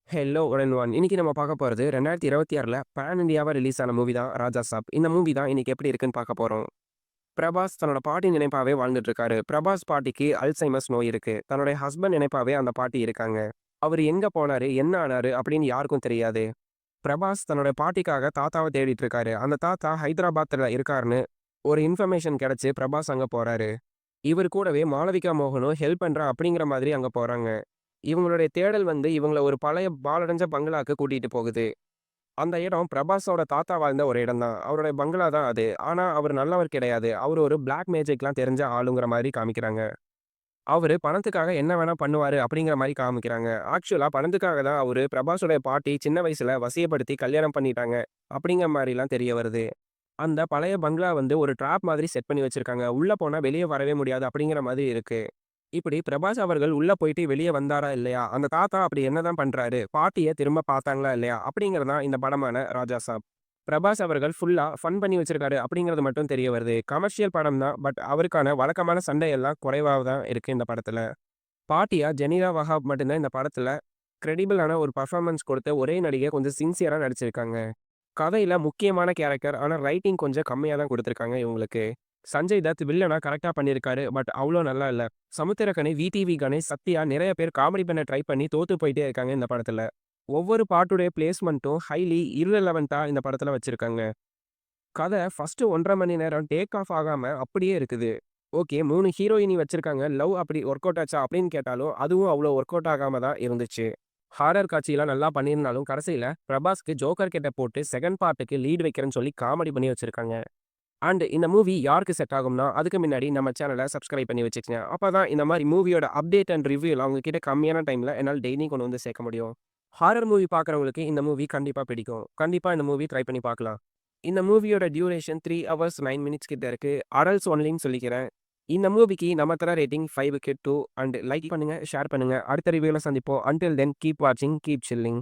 Hello one one. இன்னைக்கு நம்ம பார்க்க போறது 2026ல பேன் இண்டியாவா ரிலீஸ் ஆன மூவி தான் ராஜா சாப். இந்த மூவி தான் இன்னைக்கு எப்படி இருக்குன்னு பார்க்க போறோம். பிரபாஸ் தன்னோட பாட்டி நினைப்பாவே வாழ்ந்துட்டு இருக்காரு. பிரபாஸ் பாட்டிக்கு அல்சைமர்ஸ் நோய் இருக்கு. தன்னுடைய ஹஸ்பண்ட் நினைப்பாவே அந்த பாட்டி இருக்காங்க. அவரு எங்க போனாரு, என்ன ஆனாரு அப்படின்னு யாருக்கும் தெரியாது. பிரபாஸ் தன்னோட பாட்டிக்காக தாத்தாவ தேடிட்டு இருக்காரு. அந்த தாத்தா ஹைதராபாத்ல இருக்காருன்னு ஒரு இன்ஃபர்மேஷன் கிடைச்சு பிரபாஸ் அங்க போறாரு. இவர் கூடவே மாளவிகா மோகனும் ஹெல்ப் பண்றா அப்படிங்கிற மாதிரி அங்க போறாங்க. இவங்களுடைய தேடல் வந்து இவங்கள ஒரு பழைய பாழடைஞ்ச பங்களாக்கு கூட்டிட்டு போகுது. அந்த இடம் பிரபாஸோட தாத்தா வாழ்ந்த ஒரு இடம் தான். அவருடைய பங்களா தான் அது. ஆனா, அவரு நல்லவர் கிடையாது. அவரு ஒரு பிளாக் மேஜிக்லாம் தெரிஞ்ச ஆளுங்கிற மாரி காமிக்கிறாங்க. அவரு பணத்துக்காக என்ன வேணா பண்ணுவாரு அப்படிங்கிற மாரி காமிக்கிறாங்க. ஆக்சுவலா பணத்துக்காக தான் அவரு பிரபாஸோட பாட்டி சின்ன வயசுல வசியப்படுத்தி கல்யாணம் பண்ணிட்டாங்க. அப்படிங்கிற மாரிலாம் தெரிய வருது. அந்த பழைய பங்களா வந்து ஒரு ட்ராப் மாதிரி செட் பண்ணி வச்சிருக்காங்க. உள்ள போனா வெளிய வரவே முடியாது அப்படிங்கிற மாதிரி இருக்கு. இப்படி பிரபாஸ் அவர்கள் உள்ள போயிட்டு வெளிய வந்தாரா இல்லையா? அந்த தாத்தா அப்படி என்னதான் பண்றாரு? பாட்டிய திரும்ப பார்த்தாங்களா இல்லையா? அப்படிங்கிறது தான் இந்த படமான ராஜா சாப். பிரபாஸ் அவர்கள் ஃபுல்லா ஃபன் பண்ணி வச்சிருக்காரு அப்படிங்கிறது மட்டும் தெரிய வருது. கமர்ஷியல் படம் தான். பட் அவருக்கான வழக்கமான சண்டை எல்லாம் குறைவா தான் இருக்கு இந்த படத்துல. பாட்டியா ஜெனிதா வஹாப் மட்டும் தான் இந்த படத்துல கிரெடிபிளான ஒரு பெர்ஃபார்மன்ஸ் கொடுத்த ஒரே நடிகை கொஞ்சம் சின்சியரா நடிச்சிருக்காங்க. கதையில முக்கியமான கேரக்டர். ஆனா ரைட்டிங் கொஞ்சம் கம்மியா தான் குடுத்துருக்காங்க இவங்களுக்கு. சஞ்சய் தத் வில்லனா கரெக்ட்டா பண்ணியிருக்காரு. பட் அவ்ளோ நல்லா இல்ல. சமுத்திரக்கனி, விடிவி கணேஷ், சத்யா நிறைய பேர் காமெடி பண்ண ட்ரை பண்ணி தோத்து போயிட்டே இருக்காங்க இந்த படத்துல. ஒவ்வொரு பாட்டுடைய பிளேஸ்மென்ட்டும் ஹைலி இர்ரெலவன்ட்டா இந்த படத்துல வச்சிருக்காங்க. கதை ஃபர்ஸ்ட் 1 1/2 மணி நேரம் டேக் ஆஃப் ஆகாம அப்படியே இருக்குது. ஓகே 3 ஹீரோயினி வச்சிருக்காங்க. லவ் அப்படி ஒர்க் அவுட் ஆச்சா அப்படின்னு கேட்டாலும், அதுவும் அவ்ளோ ஒர்க் அவுட் ஆகாம தான் இருந்துச்சு. ஹாரர் காட்சிலாம் நல்லா பண்ணியிருந்தாலும், கடைசியில பிரபாஸ்க்கு ஜோக்கர் கெட்டப் போட்டு 2ண்ட் பார்ட்டுக்கு லீட் வைக்கிறேன்னு சொல்லி காமெடி பண்ணி வச்சிருக்காங்க. அண்ட் இந்த மூவி யாருக்கு செட் ஆகும்னா, அதுக்கு முன்னாடி நம்ம சேனல சப்ஸ்கிரைப் பண்ணி வச்சுக்கங்க. அப்பதான் இந்த மாரி மூவியோட அப்டேட் அண்ட் ரிவ்யூலாம் உங்ககிட்ட கம்மியான டைம்ல என்னால டெய்லியும் கொண்டு வந்து சேர்க்க முடியும். ஹாரர் மூவி பார்க்குறவங்களுக்கு இந்த மூவி கண்டிப்பா பிடிக்கும். கண்டிப்பா இந்த மூவி ட்ரை பண்ணி பார்க்கலாம். இந்த மூவியோட டியூரேஷன் 3 ஹவர்ஸ் 9 மினிட்ஸ் கிட்ட இருக்கு. அடல்ட்ஸ் ஒன்லின்னு சொல்லிக்கிறேன். இந்த மூவிக்கு நம்ம தர ரேட்டிங் 5க்கு 2 அண்ட் லைக் பண்ணுங்க, ஷேர் பண்ணுங்க. அடுத்த ரிவ்யூல சந்திப்போம். அன்டில் தென் கீப் வாட்சிங், கீப் சில்லிங்.